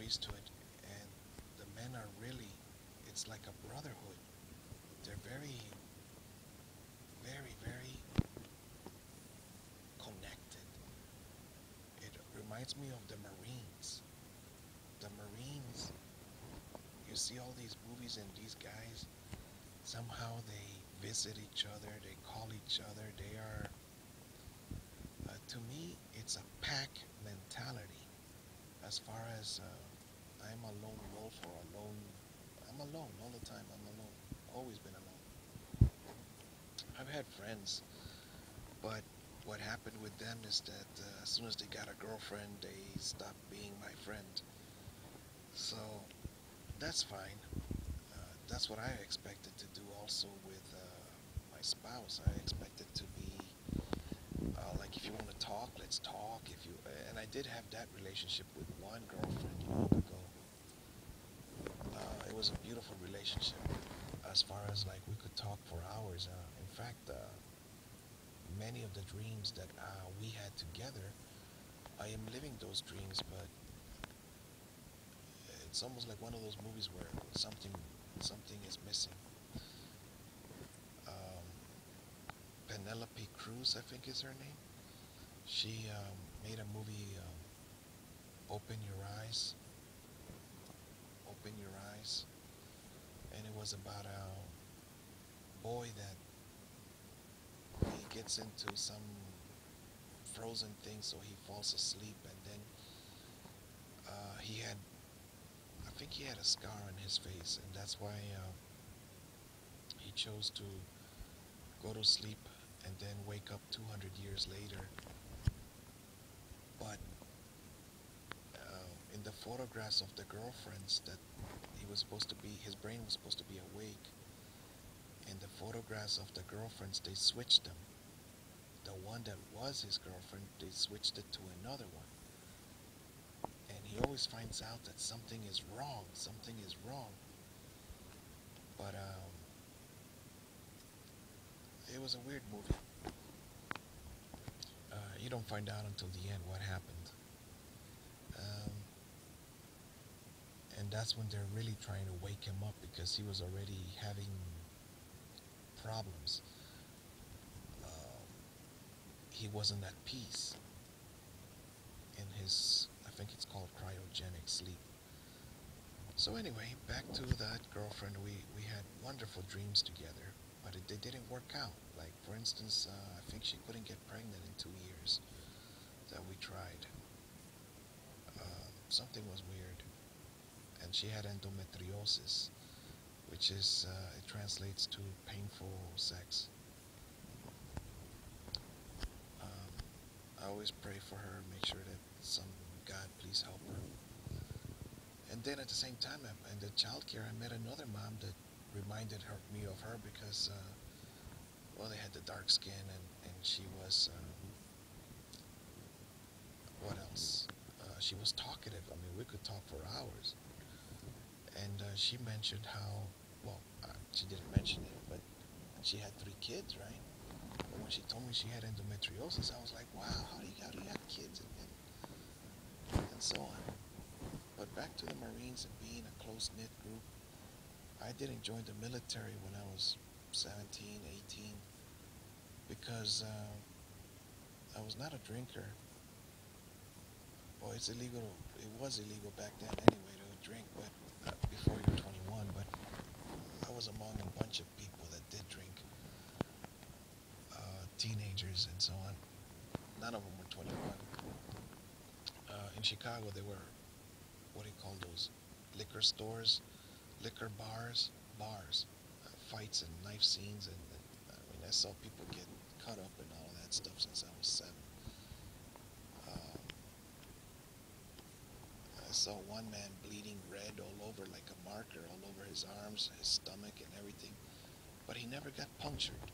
raised to it, and the men are really, it's like a brotherhood. They're very, very, very connected. It reminds me of the Marines. The Marines, you see all these movies and these guys, somehow they visit each other, they call each other, they are, to me, it's a pack mentality. As far as I'm a lone wolf or alone, I'm alone all the time, I'm alone, always been alone. I've had friends, but what happened with them is that as soon as they got a girlfriend, they stopped being my friend. So that's fine. That's what I expected to do also with my spouse. I expected to be like, if you want to talk, let's talk. If you And I did have that relationship with one girlfriend long ago. It was a beautiful relationship. As far as like we could talk for hours. In fact, many of the dreams that we had together, I am living those dreams, but it's almost like one of those movies where something is missing. Um, Penelope Cruz, I think is her name. She made a movie, Open Your Eyes, Open Your Eyes, and it was about a boy that he gets into some frozen thing, so he falls asleep, and then he had, I think he had a scar on his face, and that's why he chose to go to sleep and then wake up 200 years later. But in the photographs of the girlfriends that he was supposed to be, his brain was supposed to be awake. In the photographs of the girlfriends, they switched them. The one that was his girlfriend, they switched it to another one. And he always finds out that something is wrong. Something is wrong. But it was a weird movie. You don't find out until the end what happened. Um, and that's when they're really trying to wake him up because he was already having problems. Um, he wasn't at peace in his, I think it's called cryogenic sleep. So anyway, back to that girlfriend. We had wonderful dreams together, but they didn't work out. Like, for instance, I think she couldn't get pregnant in 2 years that we tried. Something was weird. And she had endometriosis, which is, it translates to painful sex. I always pray for her, make sure that some God please help her. And then at the same time, in the childcare, I met another mom that reminded me of her because, well, they had the dark skin, and she was, what else? She was talkative. I mean, we could talk for hours. And she mentioned how, well, she didn't mention it, but she had 3 kids, right? But when she told me she had endometriosis, I was like, wow, how do you have kids? And so on. But back to the Marines and being a close-knit group, I didn't join the military when I was 17, 18, because I was not a drinker. Well, it's illegal. It was illegal back then anyway to drink, but before you were 21. But I was among a bunch of people that did drink, teenagers and so on. None of them were 21. In Chicago, there were, what do you call those? Liquor stores, liquor bars, fights and knife scenes, and I mean, I saw people get cut up and all that stuff since I was 7. Um, I saw one man bleeding red all over, like a marker, all over his arms, his stomach, and everything. But he never got punctured,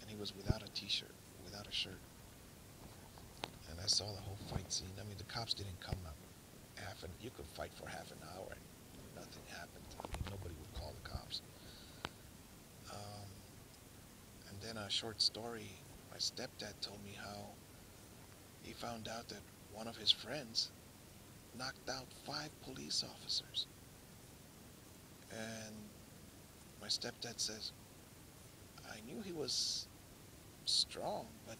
and he was without a t-shirt, without a shirt. And I saw the whole fight scene. I mean, the cops didn't come up. You could fight for half an hour and nothing happened. I mean, nobody would call the cops. Um, and then a short story, my stepdad told me how he found out that one of his friends knocked out 5 police officers. And my stepdad says, I knew he was strong, but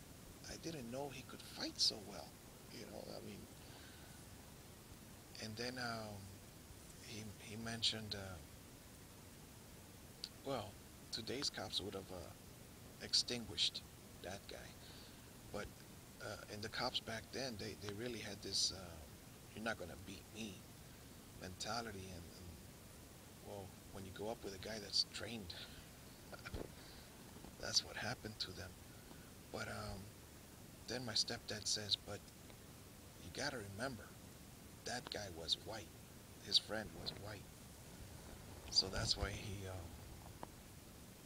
I didn't know he could fight so well. I mean, and then he mentioned, well, today's cops would have extinguished that guy, but in the cops back then, they really had this "you're not gonna beat me" mentality, and well, when you go up with a guy that's trained, that's what happened to them. But then my stepdad says, but you gotta remember, that guy was white. His friend was white, so that's why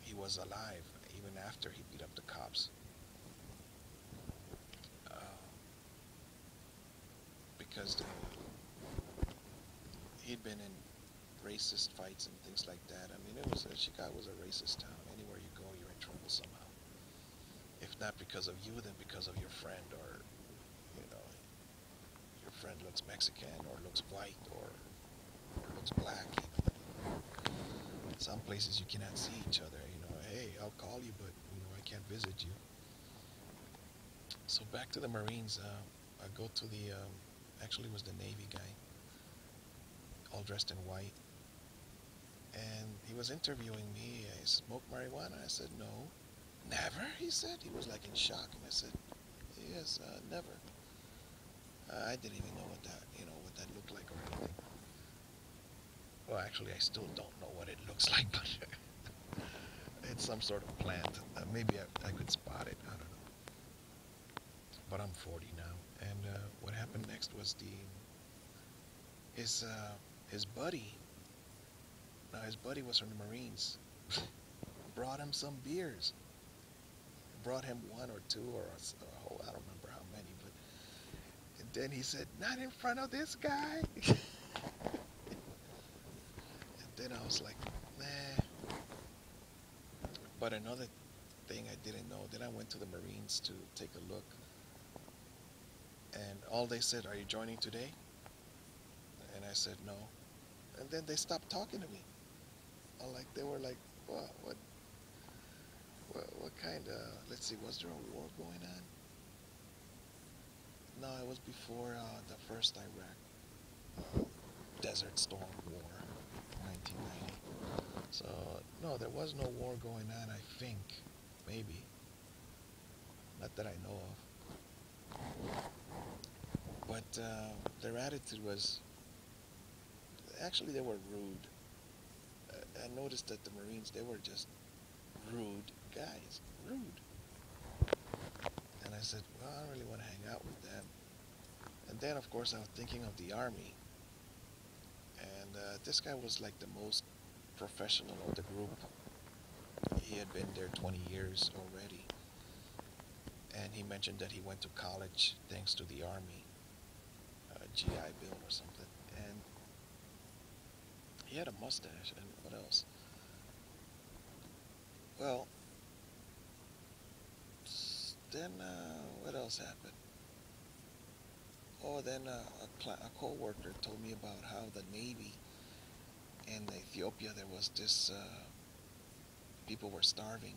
he was alive even after he beat up the cops. Uh, because he'd been in racist fights and things like that. I mean, Chicago was a racist town. Anywhere you go, you're in trouble somehow. If not because of you, then because of your friend, or you know, your friend looks Mexican, or looks white, or looks black. Some places you cannot see each other. Hey, I'll call you, but I can't visit you. So back to the Marines. I go to the actually it was the Navy guy, all dressed in white, and he was interviewing me. I smoked marijuana. I said no. Never, he said. He was like in shock, and I said, yes, never. I didn't even know what that looked like or anything. Well, actually, I still don't know what it looks like, but it's some sort of plant. Maybe I could spot it. I don't know. But I'm 40 now, and what happened next was his his buddy. Now his buddy was from the Marines. Brought him some beers. Brought him one or two or a whole. I don't remember how many, but and then he said, "Not in front of this guy." And then I was like, "Nah." But another thing I didn't know. Then I went to the Marines to take a look, and all they said, "Are you joining today?" And I said no. And then they stopped talking to me. They were like, what kind of? Let's see, was there a war going on? No, it was before the first Iraq Desert Storm War, 1990. So no, there was no war going on. I think, maybe, not that I know of. But their attitude was actually they were rude. I noticed that the Marines, they were just rude guys, rude. And I said, well, I don't really want to hang out with them. And then, of course, I was thinking of the Army. And this guy was like the most professional of the group. He had been there 20 years already. And he mentioned that he went to college thanks to the Army, GI Bill or something. And he had a mustache. And what else? Well, then what else happened? Oh, then a co-worker told me about how the Navy in Ethiopia, there was this, people were starving,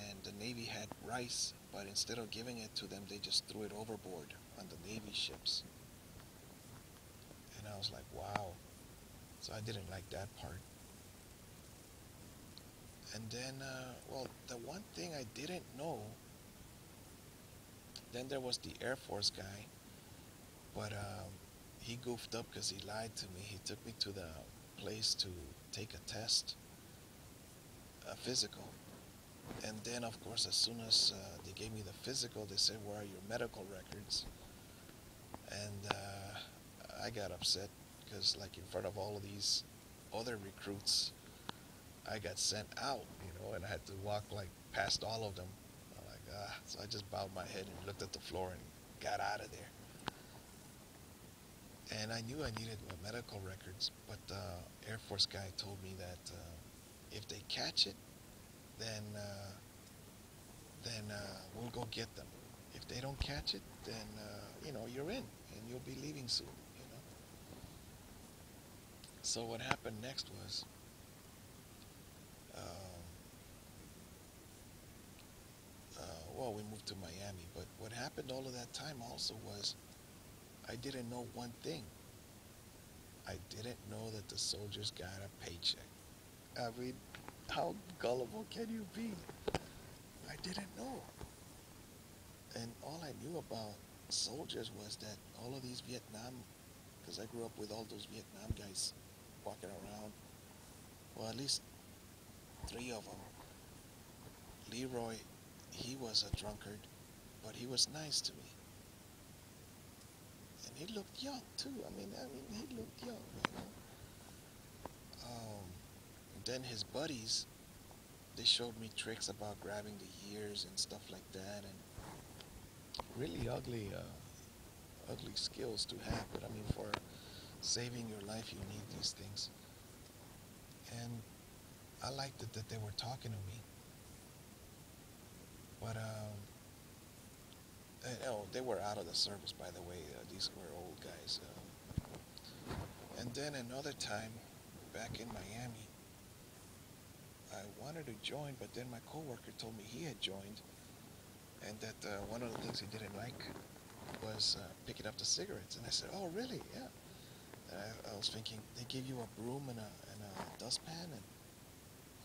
and the Navy had rice, but instead of giving it to them, they just threw it overboard on the Navy ships. And I was like, wow. So I didn't like that part. And then, well, the one thing I didn't know, then there was the Air Force guy, but he goofed up because he lied to me. He took me to the place to take a test, a physical. And then, of course, as soon as they gave me the physical, they said, where are your medical records? And I got upset because, like, in front of all of these other recruits, I got sent out, and I had to walk, like, past all of them. I'm like, ah. So I just bowed my head and looked at the floor and got out of there. And I knew I needed my medical records, but the Air Force guy told me that if they catch it, then we'll go get them. If they don't catch it, then you're in, and you'll be leaving soon. So what happened next was, um, well, we moved to Miami. But what happened all of that time also was I didn't know one thing. I didn't know that the soldiers got a paycheck. I mean, how gullible can you be? I didn't know. And all I knew about soldiers was that all of these Vietnam, because I grew up with all those Vietnam guys walking around, well, at least three of them. Leroy, he was a drunkard, but he was nice to me. And he looked young too. I mean, he looked young, you know. Then his buddies, they showed me tricks about grabbing the ears and stuff like that, and really ugly skills to have. But I mean, for saving your life, you need these things. And I liked it that they were talking to me. But oh, they were out of the service, by the way. These were old guys. And then another time, back in Miami, I wanted to join, but then my coworker told me he had joined, and that one of the things he didn't like was picking up the cigarettes. And I said, "Oh, really? Yeah." And I was thinking, they give you a broom and a dustpan, and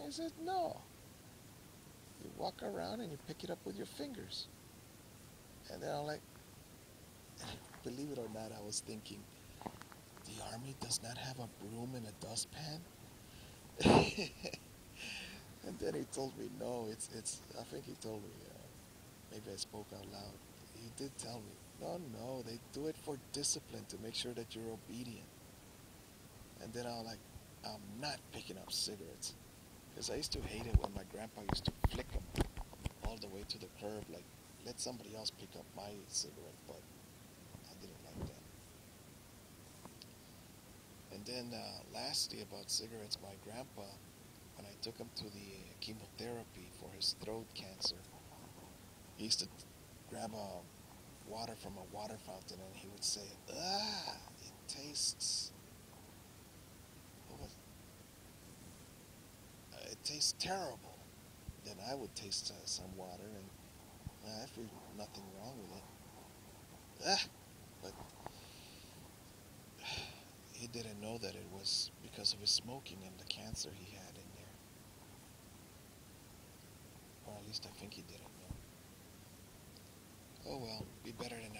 he said, "No. You walk around and you pick it up with your fingers." And then I'm like, believe it or not, I was thinking, the army does not have a broom and a dustpan. And then he told me, no, it's. I think he told me, maybe I spoke out loud. He did tell me, no, they do it for discipline to make sure that you're obedient. And then I was like, I'm not picking up cigarettes, because I used to hate it when my grandpa used to flick them all the way to the curb, like let somebody else pick up my cigarette butt. I didn't like that. And then lastly about cigarettes, my grandpa, when I took him to the chemotherapy for his throat cancer, he used to grab water from a water fountain and he would say, it tastes, what was it tastes terrible. Then I would taste some water and I feel nothing wrong with it. But he didn't know that it was because of his smoking and the cancer he had in there. Or at least I think he didn't know. Oh well, be better than